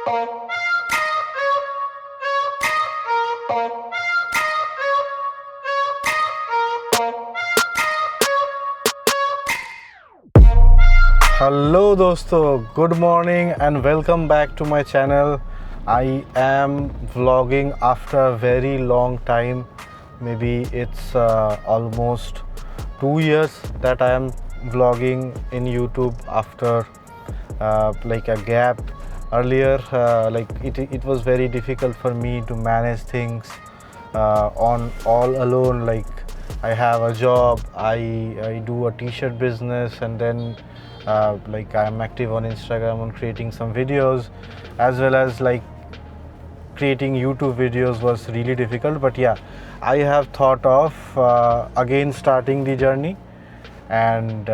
Hello dosto, good morning and welcome back to my channel. I am vlogging after a very long time. Maybe it's almost 2 years that I am vlogging in YouTube after like a gap. Earlier, it was very difficult for me to manage things on all alone. Like I have a job, I do a t-shirt business, and then like I'm active on Instagram on creating some videos, as well as like creating YouTube videos was really difficult. But yeah, I have thought of again starting the journey, and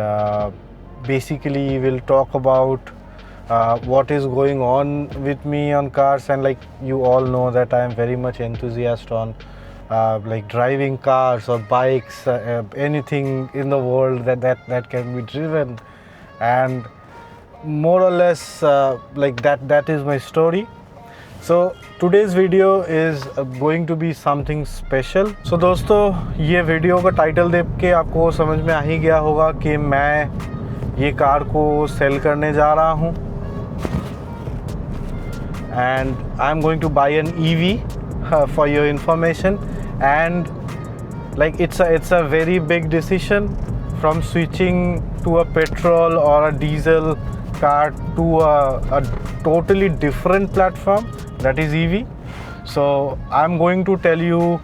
basically we'll talk about what is going on with me on cars. And like you all know that I am very much enthusiast on like driving cars or bikes, anything in the world that can be driven, and more or less like that is my story. So today's video is going to be something special. So दोस्तों, ये video का title देख के आपको समझ में आ ही गया होगा कि मैं ये कार को सेल करने जा रहा हूँ, and I'm going to buy an EV for your information. And like it's a very big decision from switching to a petrol or a diesel car to a totally different platform, that is EV. So I'm going to tell you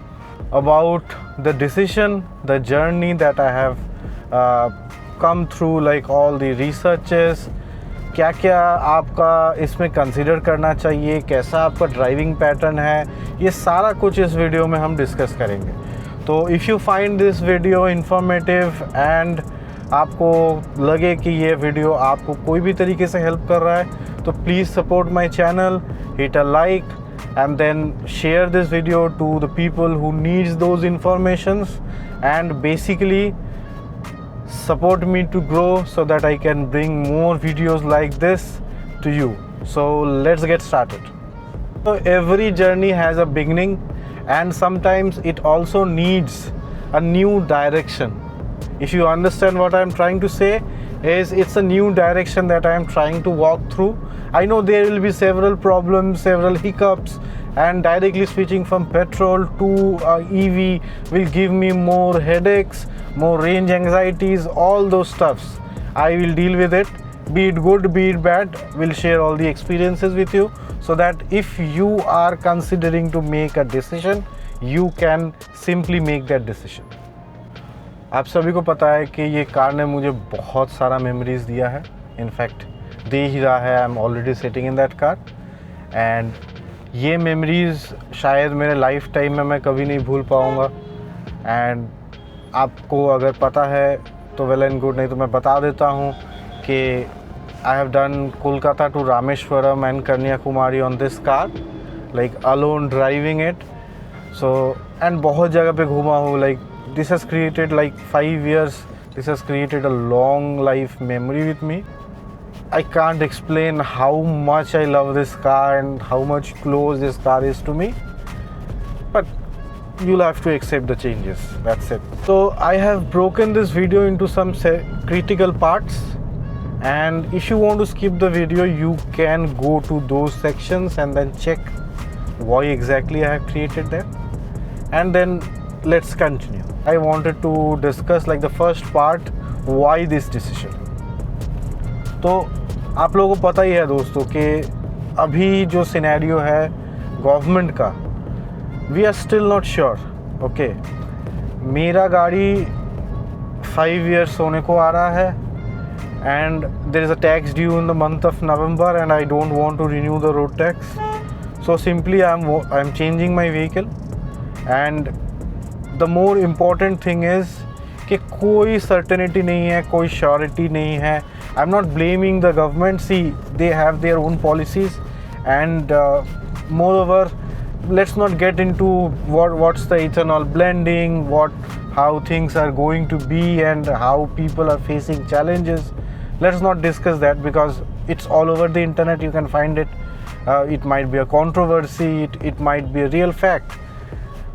about the decision, the journey that I have come through, like all the researches, क्या क्या आपका इसमें consider करना चाहिए, कैसा आपका driving pattern है, ये सारा कुछ इस वीडियो में हम डिस्कस करेंगे. तो if you find this video informative and आपको लगे कि ये वीडियो आपको कोई भी तरीके से हेल्प कर रहा है, तो please support my channel, hit a like and then share this video to the people who needs those informations, and basically support me to grow so that I can bring more videos like this to you. So let's get started. So every journey has a beginning, and sometimes it also needs a new direction. If you understand what I'm trying to say, is it's a new direction that I am trying to walk through. I know there will be several problems, several hiccups, and directly switching from petrol to EV will give me more headaches, more range anxieties, all those stuffs. I will deal with it, be it good, be it bad. We'll share all the experiences with you, so that if you are considering to make a decision, you can simply make that decision. आप सभी को पता है कि ये car ने मुझे बहुत सारा मेमोरीज दिया है. इनफैक्ट दे ही रहा है. I am already sitting in that car, and ये मेमोरीज शायद मेरे लाइफ टाइम में मैं कभी नहीं भूल पाऊँगा. एंड आपको अगर पता है तो वेल एंड गुड, नहीं तो मैं बता देता हूँ कि I have done Kolkata to Rameswaram and Kanyakumari on this car, like alone driving it. So and बहुत जगह पे घूमा हूँ. Like this has created like 5 years, this has created a long life memory with me. I can't explain how much I love this car and how much close this car is to me, but you'll have to accept the changes, that's it. So I have broken this video into some critical parts, and if you want to skip the video, you can go to those sections and then check why exactly I have created that, and then let's continue. I wanted to discuss like the first part, why this decision. तो आप लोगों को पता ही है दोस्तों कि अभी जो सिनेरियो है गवर्नमेंट का, we are still not sure. Okay, मेरा गाड़ी 5 years होने को आ रहा है, and there is a tax due in the month of November, and I don't want to renew the road tax. So simply I am changing my vehicle. And the more important thing is कि कोई certainty नहीं है, कोई surety नहीं है. I am not blaming the government. See, they have their own policies, and more over let's not get into what's the ethanol blending, how things are going to be, and how people are facing challenges. Let's not discuss that, because it's all over the internet, you can find it. It might be a controversy, it might be a real fact.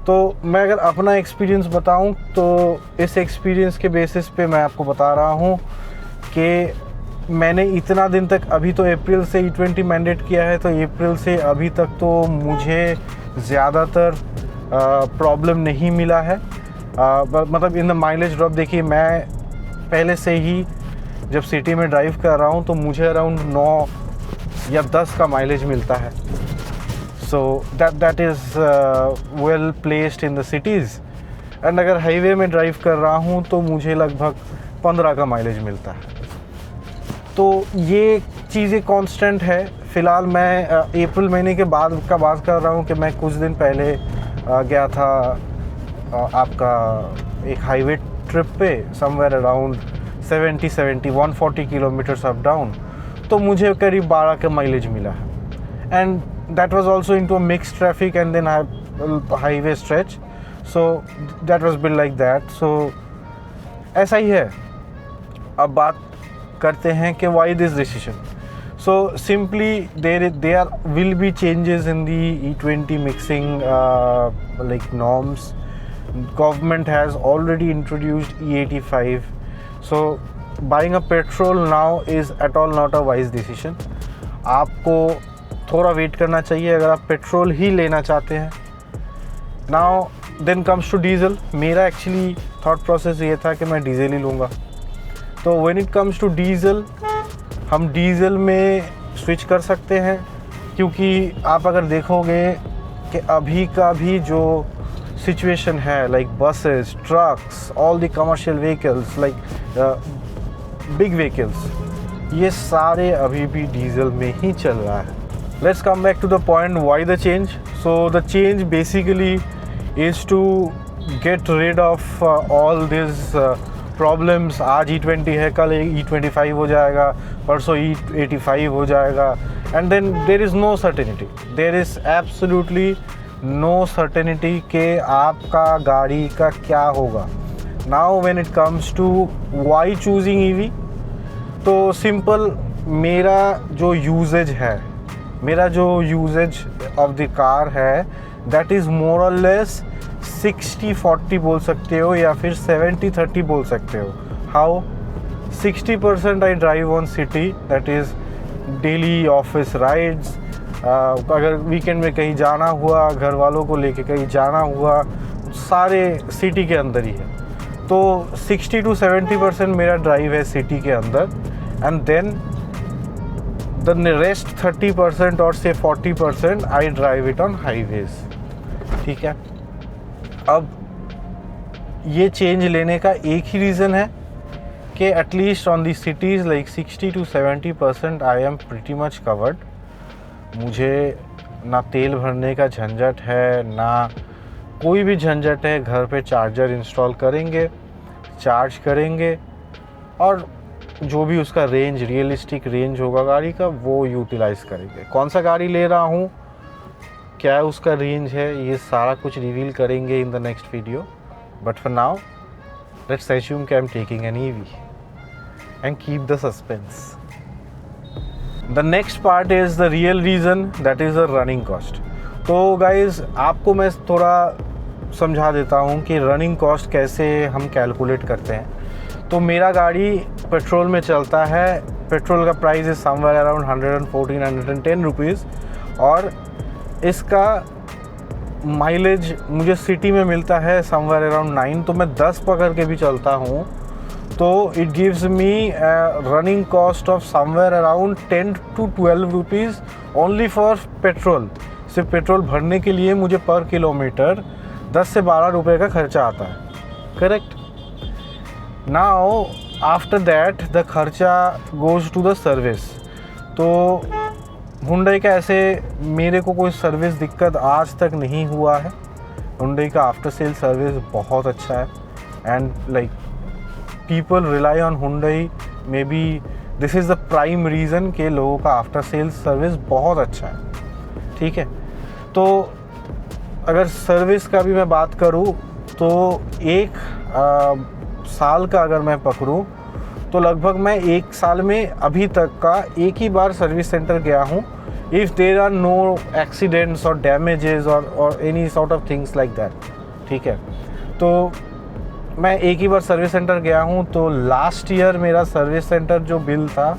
तो मैं अगर अपना experience बताऊं तो इस experience के basis पे मैं आपको बता रहा हूं कि मैंने इतना दिन तक, अभी तो अप्रैल से E20 मैंडेट किया है, तो अप्रैल से अभी तक तो मुझे ज़्यादातर प्रॉब्लम नहीं मिला है। मतलब इन द माइलेज ड्रॉप देखिए, मैं पहले से ही जब सिटी में ड्राइव कर रहा हूँ तो मुझे अराउंड 9 या 10 का माइलेज मिलता है। So that is well placed in the cities. And अगर हाईवे में ड्राइव कर रहा हूँ तो मुझे लगभग 15 का माइलेज मिलता है। तो ये चीज़ें कांस्टेंट है। फ़िलहाल मैं अप्रैल महीने के बाद का बात कर रहा हूँ कि मैं कुछ दिन पहले गया था आपका एक हाईवे ट्रिप पे, somewhere around 140 kilometres up down, तो मुझे करीब 12 का माइलेज मिला है। And that was also into a mix traffic and then highway stretch, so that was build like that. So ऐसा ही है। अब बात करते हैं कि why this decision. So simply there will be changes in the E20 mixing like norms. Government has already introduced E85. So buying a petrol now is at all not a wise decision. आपको थोड़ा wait करना चाहिए अगर आप petrol ही लेना चाहते हैं। Now then comes to diesel. मेरा एक्चुअली थॉट प्रोसेस ये था कि मैं डीजल ही लूँगा। तो when it comes to diesel, हम डीज़ल में स्विच कर सकते हैं, क्योंकि आप अगर देखोगे कि अभी का भी जो सिचुएशन है, like buses, trucks, all the commercial vehicles, like big vehicles, ये सारे अभी भी डीज़ल में ही चल रहा है। Let's come back to the point, why the change. So the change basically is to get rid of all this problems. आज E20 है, कल E25 हो जाएगा, परसों E85 हो जाएगा, and then there is no certainty, there is absolutely no certainty कि आपका गाड़ी का क्या होगा। Now when it comes to why choosing EV, तो सिंपल, मेरा जो यूजेज ऑफ द कार है, दैट इज़ मोर और लेस 60-40 बोल सकते हो या फिर 70-30 बोल सकते हो। How? 60% I drive on city, that is daily office rides. अगर वीकेंड में कहीं जाना हुआ, घर वालों को लेके कहीं जाना हुआ, सारे सिटी के अंदर ही है। तो 60 to 70% मेरा ड्राइव है सिटी के अंदर, एंड देन द रेस्ट 30% और से 40% I drive it on highways. ठीक है। अब ये चेंज लेने का एक ही रीज़न है कि at least on the cities like 60 to 70% I am pretty much covered. मुझे ना तेल भरने का झंझट है, ना कोई भी झंझट है। घर पे चार्जर इंस्टॉल करेंगे, चार्ज करेंगे, और जो भी उसका रेंज, रियलिस्टिक रेंज होगा गाड़ी का, वो यूटिलाइज़ करेंगे। कौन सा गाड़ी ले रहा हूँ, क्या उसका रेंज है, ये सारा कुछ रिवील करेंगे in the next video. But for now let's assume कि I am taking an EV and keep the suspense. The next part is the real reason, that is the running cost. तो guys, आपको मैं थोड़ा समझा देता हूँ कि running cost कैसे हम कैलकुलेट करते हैं। तो मेरा गाड़ी पेट्रोल में चलता है, पेट्रोल का price is somewhere around 114-110 rupees, और इसका माइलेज मुझे सिटी में मिलता है समवेयर अराउंड 9। तो मैं 10 पकड़ के भी चलता हूँ तो it gives me running cost of somewhere around 10 to 12 rupees only for petrol. सिर्फ पेट्रोल भरने के लिए मुझे पर किलोमीटर 10 से 12 रुपये का खर्चा आता है। Correct. Now after that the खर्चा गोज़ टू द सर्विस। तो हुंडई का ऐसे मेरे को कोई सर्विस दिक्कत आज तक नहीं हुआ है। हुंडई का आफ्टर सेल सर्विस बहुत अच्छा है, and like people rely on Hyundai. May be this is the prime reason कि लोगों का आफ्टर सेल सर्विस बहुत अच्छा है। ठीक है। तो अगर सर्विस का भी मैं बात करूँ तो एक साल का अगर मैं पकड़ूँ तो लगभग मैं 1 साल में अभी तक का एक ही बार सर्विस सेंटर गया हूँ। If there are no accidents और डैमेजेस और any sort of things like that, ठीक है। तो मैं एक ही बार सर्विस सेंटर गया हूँ। तो लास्ट ईयर मेरा सर्विस सेंटर जो बिल था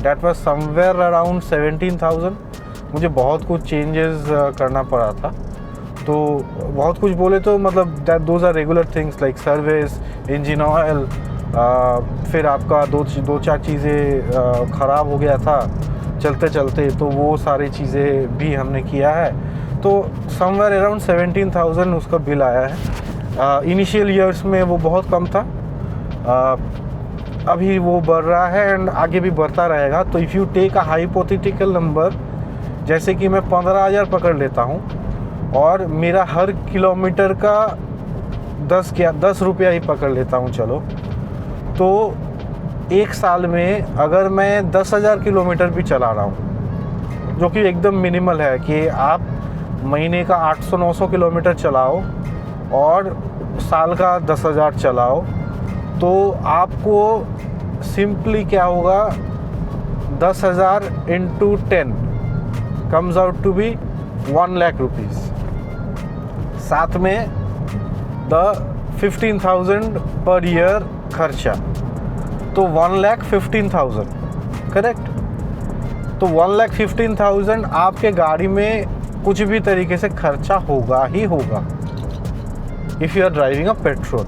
डैट वाज समवेयर अराउंड 17,000। मुझे बहुत कुछ चेंजेस करना पड़ा था। तो बहुत कुछ बोले तो मतलब that those are regular things like service, engine oil, फिर आपका दो चार चीज़ें ख़राब हो गया था चलते चलते, तो वो सारी चीज़ें भी हमने किया है। तो समवेयर अराउंड 17,000 उसका बिल आया है। इनिशियल ईयर्स में वो बहुत कम था, अभी वो बढ़ रहा है एंड आगे भी बढ़ता रहेगा। तो if you take a hypothetical number, जैसे कि मैं 15,000 पकड़ लेता हूँ और मेरा हर किलोमीटर का 10 रुपया ही पकड़ लेता हूँ चलो, तो एक साल में अगर मैं 10,000 किलोमीटर भी चला रहा हूँ, जो कि एकदम मिनिमल है कि आप महीने का 800-900 किलोमीटर चलाओ और साल का 10,000 चलाओ, तो आपको सिंपली क्या होगा, 10,000 into 10 comes out to be 1 lakh rupees. साथ में द 15,000 पर ईयर खर्चा, तो 1,15,000 करेक्ट। तो 1,15,000 आपके गाड़ी में कुछ भी तरीके से खर्चा होगा ही होगा if you are driving a petrol.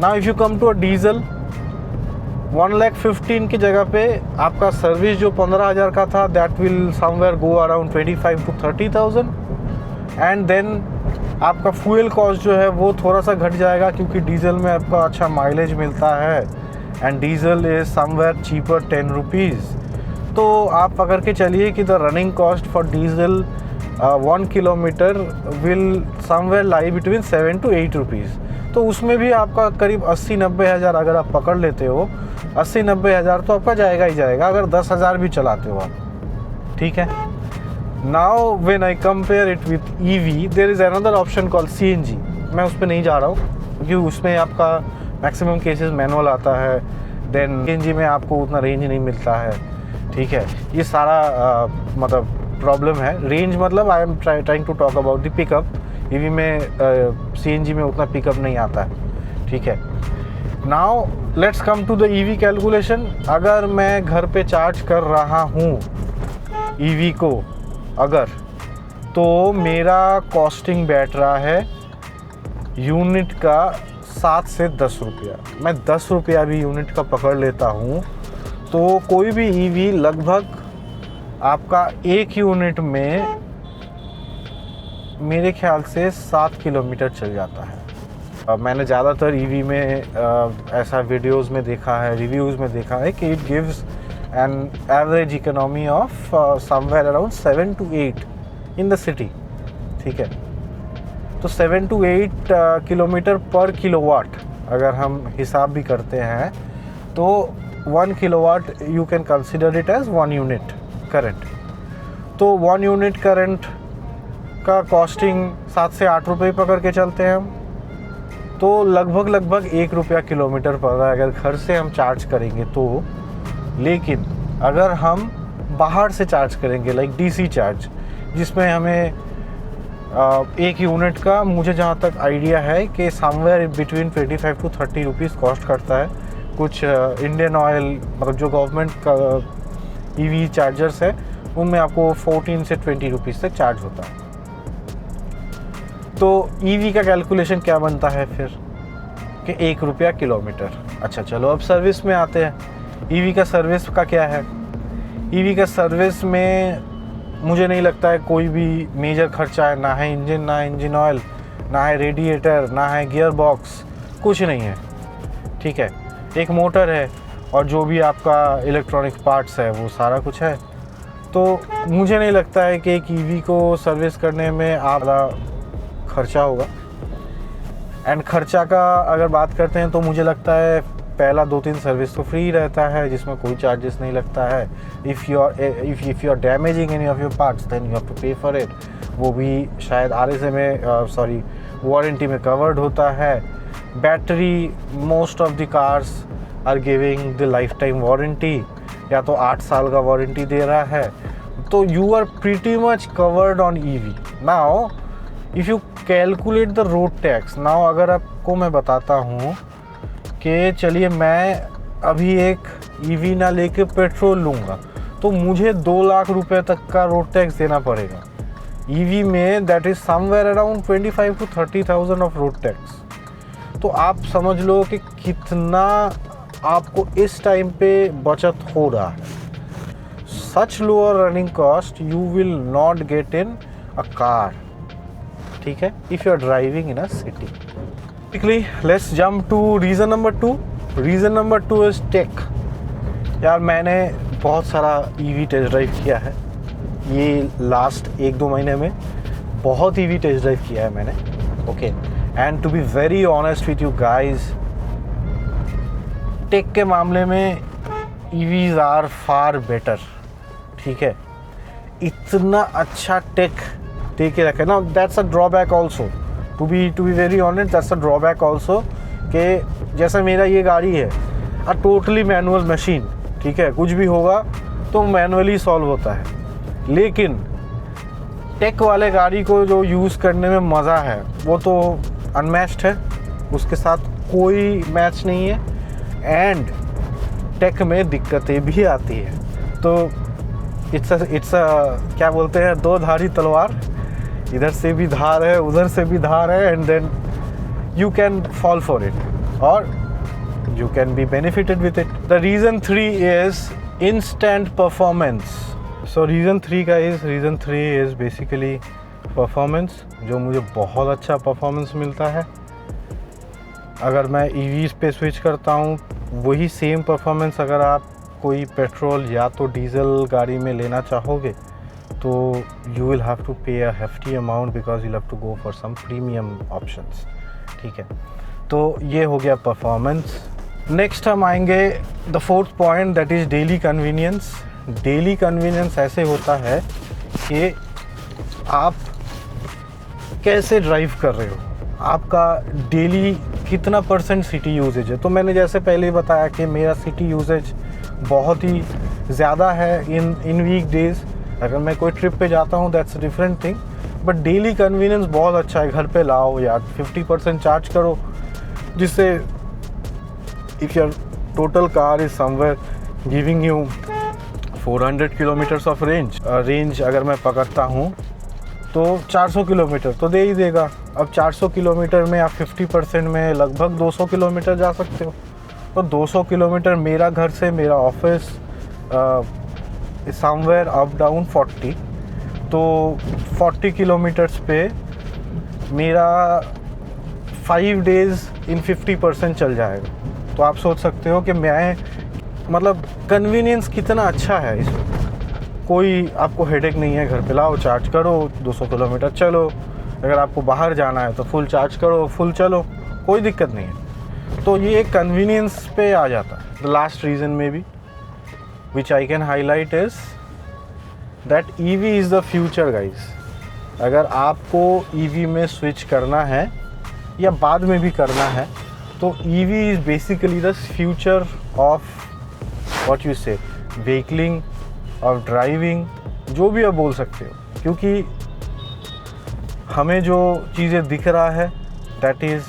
Now if you come to a diesel, 1,15,000 की जगह पे आपका सर्विस जो 15,000 का था that will somewhere go around 25,000 to 30,000 and then आपका फ्यूल कॉस्ट जो है वो थोड़ा सा घट जाएगा क्योंकि डीजल में आपका अच्छा माइलेज मिलता है and diesel is somewhere cheaper 10 rupees. तो आप पकड़ के चलिए कि the running cost for diesel 1 kilometre will somewhere lie between 7 to 8 rupees. तो उसमें भी आपका करीब 80-90 हज़ार अगर आप पकड़ लेते हो, 80-90 हज़ार तो आपका जाएगा ही जाएगा अगर 10,000 भी चलाते हो आप, ठीक है। Now when I compare it with EV, there is another option called CNG. मैं उस पर नहीं जा रहा हूँ क्योंकि उसमें आपका मैक्सिमम केसेस मैनुअल आता है, देन सीएनजी में आपको उतना रेंज नहीं मिलता है, ठीक है। ये सारा मतलब प्रॉब्लम है। रेंज मतलब I am trying to talk about the pickup. EV में सीएनजी में उतना पिकअप नहीं आता है, ठीक है। Now let's come to the EV calculation. अगर मैं घर पे चार्ज कर रहा हूँ ईवी को अगर, तो मेरा कॉस्टिंग बैठ रहा है यूनिट का 7 से 10 रुपया। मैं 10 रुपया भी यूनिट का पकड़ लेता हूँ तो कोई भी ईवी लगभग आपका एक यूनिट में मेरे ख्याल से 7 किलोमीटर चल जाता है। मैंने ज़्यादातर ईवी में ऐसा वीडियोस में देखा है, रिव्यूज़ में देखा है कि it gives an average economy of somewhere around 7 to 8 in the city, ठीक है। तो 7 to 8 किलोमीटर पर किलोवाट अगर हम हिसाब भी करते हैं तो 1 kilowatt you can consider it as 1 unit current. तो 1 यूनिट करंट का कॉस्टिंग 7 से 8 रुपये पकड़ के चलते हैं हम, तो लगभग 1 रुपया किलोमीटर पड़ रहा है अगर घर से हम चार्ज करेंगे तो। लेकिन अगर हम बाहर से चार्ज करेंगे लाइक डीसी चार्ज, जिसमें हमें एक यूनिट का मुझे जहाँ तक आइडिया है कि somewhere between 25 to 30 rupees cost करता है। कुछ इंडियन ऑयल मतलब जो गवर्नमेंट का ईवी चार्जर्स है उनमें आपको 14 से 20 रुपीज़ तक चार्ज होता है। तो ईवी का कैलकुलेशन क्या बनता है फिर कि 1 रुपया किलोमीटर। अच्छा चलो अब सर्विस में आते हैं। ईवी का सर्विस का क्या है? ईवी का सर्विस में मुझे नहीं लगता है कोई भी मेजर खर्चा है, ना है इंजन, ना है इंजन ऑयल, ना है रेडिएटर, ना है गियर बॉक्स, कुछ नहीं है, ठीक है। एक मोटर है और जो भी आपका इलेक्ट्रॉनिक पार्ट्स है वो सारा कुछ है। तो मुझे नहीं लगता है कि एक ईवी को सर्विस करने में ज़्यादा खर्चा होगा। एंड खर्चा का अगर बात करते हैं तो मुझे लगता है पहला 2-3 सर्विस तो फ्री रहता है जिसमें कोई चार्जेस नहीं लगता है। If you are damaging any of your parts then you have to pay for it. वो भी शायद RSA में वारंटी में कवर्ड होता है। Battery most of the cars are giving the life time warranty, या तो 8 साल का वारंटी दे रहा है, तो you are pretty much covered on EV. Now if you calculate the road tax, now अगर आपको मैं बताता हूँ कि चलिए मैं अभी एक ईवी ना लेके पेट्रोल लूँगा तो मुझे 2 लाख रुपए तक का रोड टैक्स देना पड़ेगा। ईवी में that is somewhere around 25 to 30,000 of road tax. तो आप समझ लो कि कितना आपको इस टाइम पे बचत हो रहा है। Such lower running cost you will not get in a car, ठीक है, if you are driving in a city. Basically let's jump to reason number 2। Reason number 2 is tech. यार मैंने बहुत सारा ईवी टेस्ट ड्राइव किया है, ये last 1-2 महीने में बहुत ईवी टेस्ट ड्राइव किया है मैंने, okay. And to be very honest with you guys, tech के मामले में ईवीज आर फार बेटर, ठीक है। इतना अच्छा टेक दे के रखे ना, that's a drawback also, to be very honest, that's a drawback also कि जैसा मेरा ये गाड़ी है अ टोटली मैनुअल मशीन, ठीक है, कुछ भी होगा तो मैनुअली सॉल्व होता है। लेकिन टेक वाले गाड़ी को जो यूज़ करने में मज़ा है वो तो अनमैच्ड है, उसके साथ कोई मैच नहीं है। एंड टेक में दिक्कतें भी आती है, तो इट्स क्या बोलते हैं, 2 धारी तलवार, इधर से भी धार है उधर से भी धार है, and then you can fall for it और you can be benefited with it. The reason 3 is instant performance. So reason 3 is basically performance, जो मुझे बहुत अच्छा परफॉर्मेंस मिलता है। अगर मैं EVs पे स्विच करता हूँ वही सेम परफॉर्मेंस अगर आप कोई पेट्रोल या तो डीजल गाड़ी में लेना चाहोगे तो you will have to pay a hefty amount because you'll have to go for some premium options, ठीक है। तो ये हो गया परफॉर्मेंस। नेक्स्ट हम आएंगे the 4th point, that is daily convenience. Daily convenience ऐसे होता है कि आप कैसे ड्राइव कर रहे हो, आपका डेली कितना % सिटी यूजेज है। तो मैंने जैसे पहले बताया कि मेरा सिटी यूजेज बहुत ही ज़्यादा है इन वीक डेज़। अगर मैं कोई ट्रिप पे जाता हूँ that's different thing, but daily convenience बहुत अच्छा है। घर पे लाओ या 50% चार्ज करो, जिससे if your total car is somewhere giving you 400 kilometers of range अगर मैं पकड़ता हूँ तो 400 किलोमीटर तो दे ही देगा। अब 400 किलोमीटर में आप 50% में लगभग 200 किलोमीटर जा सकते हो। तो 200 किलोमीटर मेरा घर से मेरा ऑफिस समवेयर अप डाउन 40, तो 40 किलोमीटर्स पे मेरा 5 days इन 50% चल जाएगा। तो आप सोच सकते हो कि मैं मतलब कन्वीनियंस कितना अच्छा है इसमें। कोई आपको हेडेक नहीं है, घर पे लाओ चार्ज करो 200 किलोमीटर चलो, अगर आपको बाहर जाना है तो फुल चार्ज करो फुल चलो, कोई दिक्कत नहीं है। तो ये एक कन्वीनियंस पे आ जाता है। द लास्ट रीज़न में भी which I can highlight is that EV is the future guys. अगर आपको ईवी में स्विच करना है या बाद में भी करना है तो EV is basically the future of what you say व्हीकलिंग और ड्राइविंग, जो भी आप बोल सकते हो, क्योंकि हमें जो चीज़ें दिख रहा है दैट इज़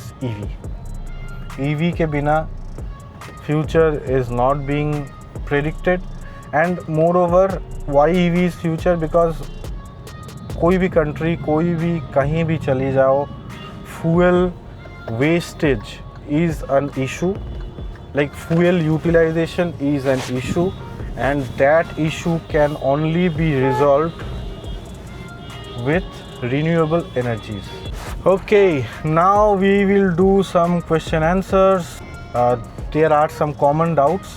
EV के बिना future is not being predicted. And moreover why EV is future, because कोई भी कंट्री कोई भी कहीं भी चली जाओ, fuel wastage is an issue, like fuel utilization is an issue, and that issue can only be resolved with renewable energies. Okay, now we will do some question answers. There are some common doubts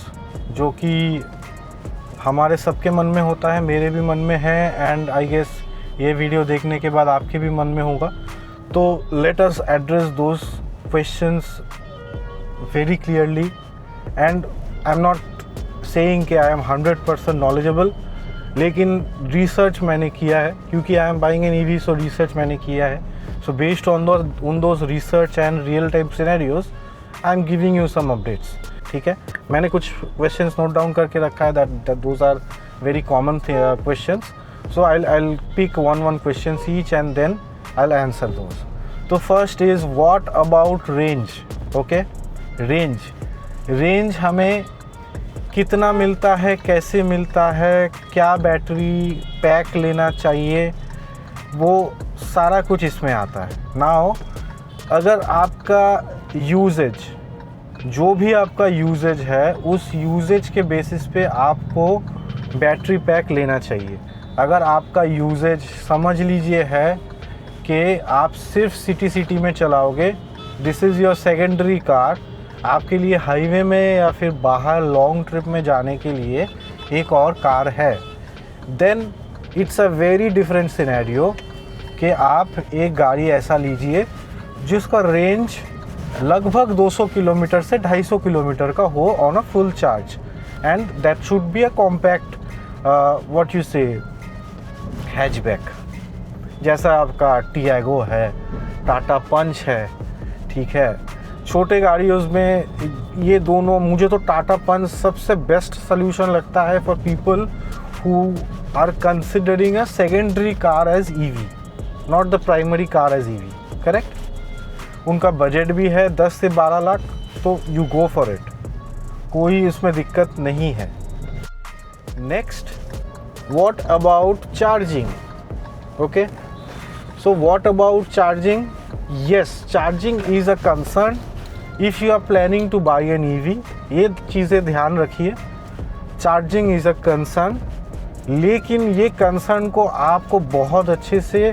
जो कि हमारे सबके मन में होता है, मेरे भी मन में है, and I guess ये वीडियो देखने के बाद आपके भी मन में होगा। तो let us address those questions very clearly, and I'm not saying कि I am 100% knowledgeable, लेकिन रिसर्च मैंने किया है, क्योंकि I am buying an EV, so research मैंने किया है। So based on those research and real time scenarios I am giving you some updates. ठीक है, मैंने कुछ क्वेश्चंस नोट डाउन करके रखा है, that those are very common questions. So I'll pick one questions each and then I'll answer those. तो first is what about range. Okay, range हमें कितना मिलता है, कैसे मिलता है, क्या बैटरी पैक लेना चाहिए, वो सारा कुछ इसमें आता है. नाउ अगर आपका यूजेज, जो भी आपका यूजेज है, उस यूजेज के बेसिस पे आपको बैटरी पैक लेना चाहिए. अगर आपका यूजेज समझ लीजिए है कि आप सिर्फ सिटी में चलाओगे, this is your secondary car, आपके लिए हाईवे में या फिर बाहर लॉन्ग ट्रिप में जाने के लिए एक और कार है, then it's a very different scenario कि आप एक गाड़ी ऐसा लीजिए जिसका रेंज लगभग 200 किलोमीटर से 250 किलोमीटर का हो on a full charge, and that should be a compact what you से हैचबैक, जैसा आपका टियागो है, टाटा पंच है. ठीक है, छोटे गाड़ियों में ये दोनों, मुझे तो टाटा पंच सबसे बेस्ट सोल्यूशन लगता है for people who are considering a secondary car as EV, not the primary car as EV. Correct, उनका बजट भी है 10 से 12 लाख, तो यू गो फॉर इट, कोई इसमें दिक्कत नहीं है. Next, what about charging. Okay, so what about charging. Yes, charging is a concern if you are planning to buy an EV. ये चीज़ें ध्यान रखिए, चार्जिंग इज़ अ कंसर्न, लेकिन ये कंसर्न को आपको बहुत अच्छे से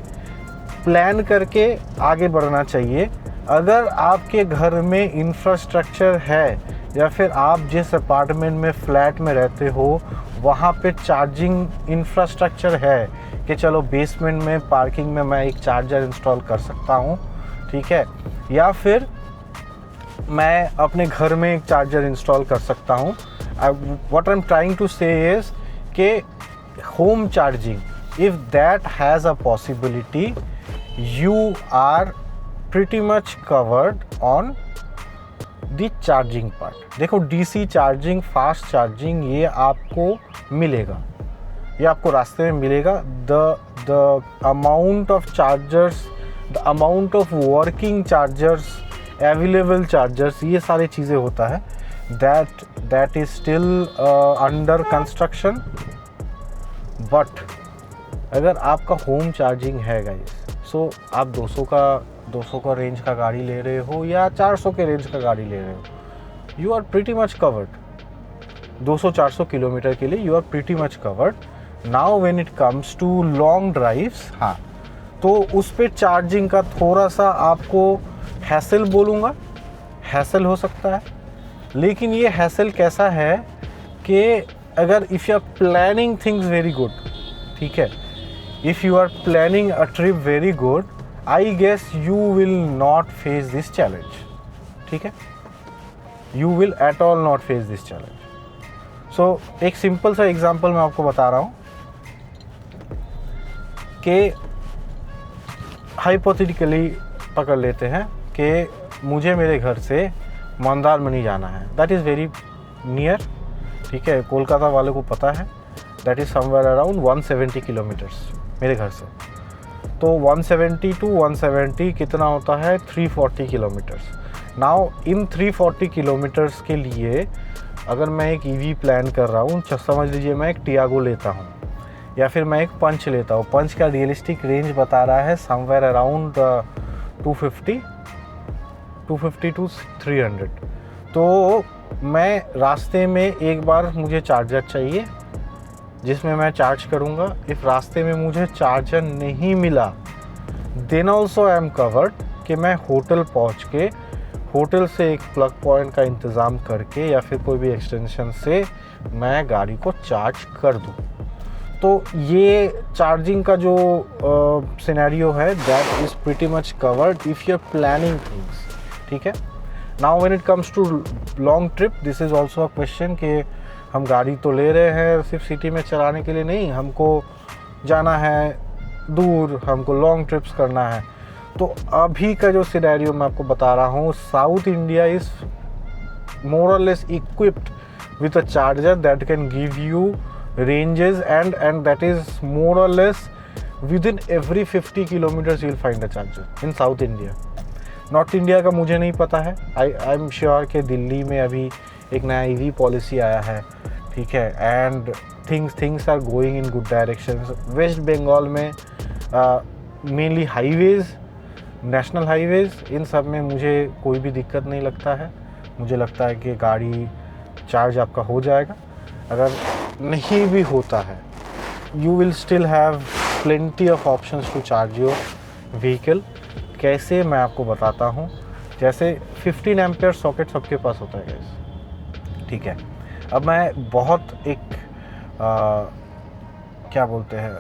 प्लान करके आगे बढ़ना चाहिए. अगर आपके घर में इंफ्रास्ट्रक्चर है या फिर आप जिस अपार्टमेंट में, फ्लैट में रहते हो, वहाँ पे चार्जिंग इंफ्रास्ट्रक्चर है कि चलो बेसमेंट में, पार्किंग में मैं एक चार्जर इंस्टॉल कर सकता हूँ, ठीक है, या फिर मैं अपने घर में एक चार्जर इंस्टॉल कर सकता हूँ. What I am trying to say is कि home charging, if that has a possibility, you are pretty much covered on the charging part. देखो, DC चार्जिंग, फास्ट चार्जिंग, ये आपको मिलेगा, ये आपको रास्ते में मिलेगा. the amount of chargers, the amount of working chargers, available chargers, ये सारी चीज़ें होता है, that is still under construction. but अगर आपका होम चार्जिंग है गाइस, सो आप 200 का रेंज का गाड़ी ले रहे हो या 400 के रेंज का गाड़ी ले रहे हो, you are pretty much covered. 200-400 kilometre के लिए you are pretty much covered. Now when it comes to long drives, हाँ, तो उस पर चार्जिंग का थोड़ा सा आपको हैसल बोलूँगा, हैसल हो सकता है. लेकिन ये हैसल कैसा है कि अगर if you are planning things very good, ठीक है, if you are planning a trip very good, I guess you will not face this challenge. ठीक है, you will at all not face this challenge. So एक simple सा example मैं आपको बता रहा हूँ कि हाइपोथेटिकली पकड़ लेते हैं कि मुझे मेरे घर से मंदारमनी जाना है. दैट इज़ वेरी नियर, ठीक है, कोलकाता वाले को पता है. That is somewhere around 170 kilometres मेरे घर से. तो 170 to 170 कितना होता है, 340 किलोमीटर्स. नाउ इन 340 किलोमीटर्स के लिए अगर मैं एक ईवी प्लान कर रहा हूँ, समझ लीजिए मैं एक टियागो लेता हूँ या फिर मैं एक पंच लेता हूँ. पंच का रियलिस्टिक रेंज बता रहा है समवेयर अराउंड 250 to 300. तो मैं रास्ते में एक बार मुझे चार्जर चाहिए जिसमें मैं चार्ज करूँगा. इफ़ रास्ते में मुझे चार्जर नहीं मिला, then also I am covered कि मैं होटल पहुँच के होटल से एक प्लग पॉइंट का इंतज़ाम करके या फिर कोई भी एक्सटेंशन से मैं गाड़ी को चार्ज कर दूँ. तो ये चार्जिंग का जो सिनेरियो है, that is pretty much covered if you are planning things. ठीक है, now when it comes to long trip, this is also a question कि हम गाड़ी तो ले रहे हैं सिर्फ सिटी में चलाने के लिए नहीं, हमको जाना है दूर, हमको लॉन्ग ट्रिप्स करना है. तो अभी का जो सिनेरियो मैं आपको बता रहा हूँ, south India is more or less equipped with a charger that can give you ranges, and that is more or less within every 50 kilometers you will find a charger in South India. North India का मुझे नहीं पता है. I am sure कि दिल्ली में अभी एक नया ईवी पॉलिसी आया है, ठीक है, and things are going in good direction. West Bengal में मेनली हाईवेज़, नेशनल हाईवेज़, इन सब में मुझे कोई भी दिक्कत नहीं लगता है. मुझे लगता है कि गाड़ी चार्ज आपका हो जाएगा. अगर नहीं भी होता है, you will still have plenty of options to charge your vehicle. कैसे, मैं आपको बताता हूँ. जैसे 15 एम्पेयर सॉकेट सबके पास होता है गाइस, ठीक है. अब मैं बहुत एक क्या बोलते हैं,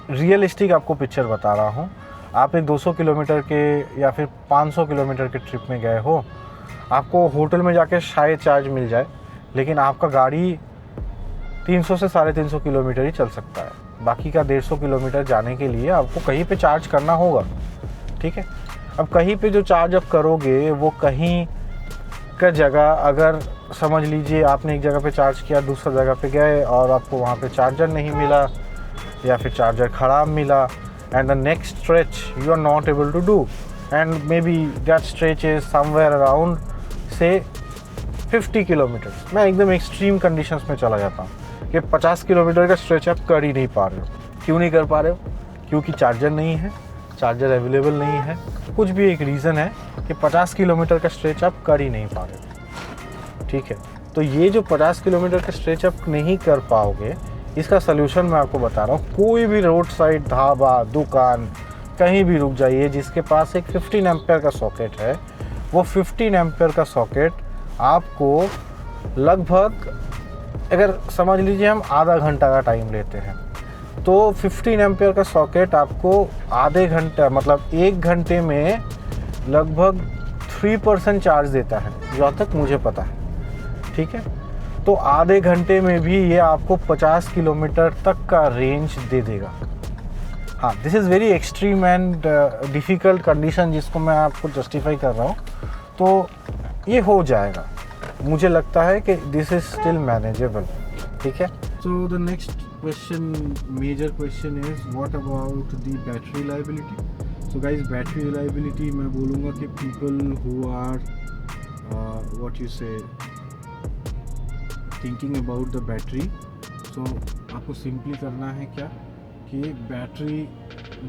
रियलिस्टिक आपको पिक्चर बता रहा हूँ. आप एक 200 किलोमीटर के या फिर 500 किलोमीटर के ट्रिप में गए हो, आपको होटल में जाके शायद चार्ज मिल जाए, लेकिन आपका गाड़ी 300 से 350 किलोमीटर ही चल सकता है. बाकी का 150 किलोमीटर जाने के लिए आपको कहीं पे चार्ज करना होगा, ठीक है. अब कहीं पे जो चार्ज आप करोगे वो कहीं का जगह, अगर समझ लीजिए आपने एक जगह पे चार्ज किया, दूसरा जगह पे गए और आपको वहाँ पे चार्जर नहीं मिला या फिर चार्जर ख़राब मिला, and the next stretch you are not able to do, and maybe that stretch is somewhere around say 50 kilometre. मैं एकदम एक्सट्रीम कंडीशंस में चला जाता हूँ कि 50 किलोमीटर का स्ट्रेच आप कर ही नहीं पा रहे हो. क्यों नहीं कर पा रहे हो? क्योंकि चार्जर नहीं है, चार्जर अवेलेबल नहीं है, कुछ भी एक रीज़न है कि 50 किलोमीटर का स्ट्रेच आप कर ही नहीं पा रहे हो, ठीक है. तो ये जो 50 किलोमीटर का स्ट्रेच आप नहीं कर पाओगे, इसका सलूशन मैं आपको बता रहा हूँ. कोई भी रोड साइड ढाबा, दुकान, कहीं भी रुक जाइए जिसके पास एक 15 एम्पेयर का सॉकेट है, वो 15 एम्पेयर का सॉकेट आपको लगभग, अगर समझ लीजिए हम आधा घंटा का टाइम लेते हैं, तो 15 एम्पेयर का सॉकेट आपको आधे घंटा, मतलब 1 घंटे में लगभग 3% चार्ज देता है, जहाँ तक मुझे पता है, ठीक है. तो आधे घंटे में भी ये आपको 50 किलोमीटर तक का रेंज दे देगा. हाँ, this is very extreme and difficult condition जिसको मैं आपको जस्टिफाई कर रहा हूँ. तो ये हो जाएगा, मुझे लगता है कि दिस इज स्टिल मैनेजेबल, ठीक है. So the next question, major question is what about the battery reliability. So guys, battery reliability मैं बोलूँगा कि people who are what you say thinking about the battery, so आपको simply करना है क्या कि बैटरी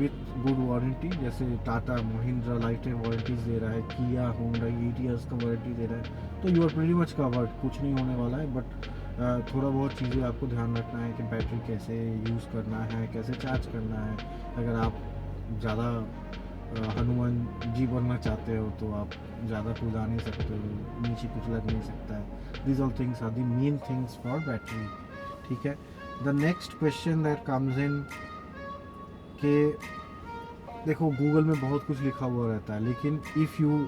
विथ गुड वारंटी, जैसे Tata, Mahindra life time warranties दे रहा है, किया, होंडा 8 ईयर्स का वारंटी दे रहा है, तो you are pretty much covered. कुछ नहीं होने वाला है. बट थोड़ा बहुत चीज़ें आपको ध्यान रखना है कि बैटरी कैसे यूज़ करना है, कैसे चार्ज करना है. अगर आप ज़्यादा हनुमान जी बनना चाहते हो तो आप ज़्यादा कूदा नहीं सकते हो, नीचे कुछ लग नहीं सकता है. These all things are the main things for battery, ठीक है. The next question that comes in कि देखो, गूगल में बहुत कुछ लिखा हुआ रहता है, लेकिन if you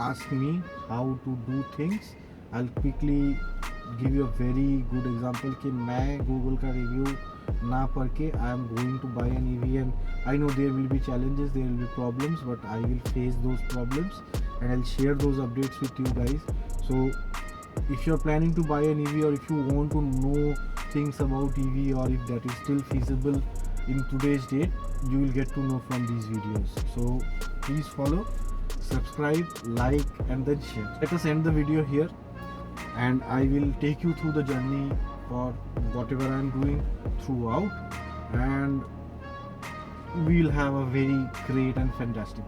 ask me how to do things, I will quickly give you a very good example कि मैं गूगल का रिव्यू ना पढ़ के I am going to buy an EV, and I know there will be challenges, there will be problems, but I will face those problems and I will share those updates with you guys. So if you are planning to buy an EV, or if you want to know things about EV, or if that is still feasible in today's date, you will get to know from these videos. So please follow, subscribe, like and then share. Let us end the video here, and I will take you through the journey for whatever I am doing throughout, and we will have a very great and fantastic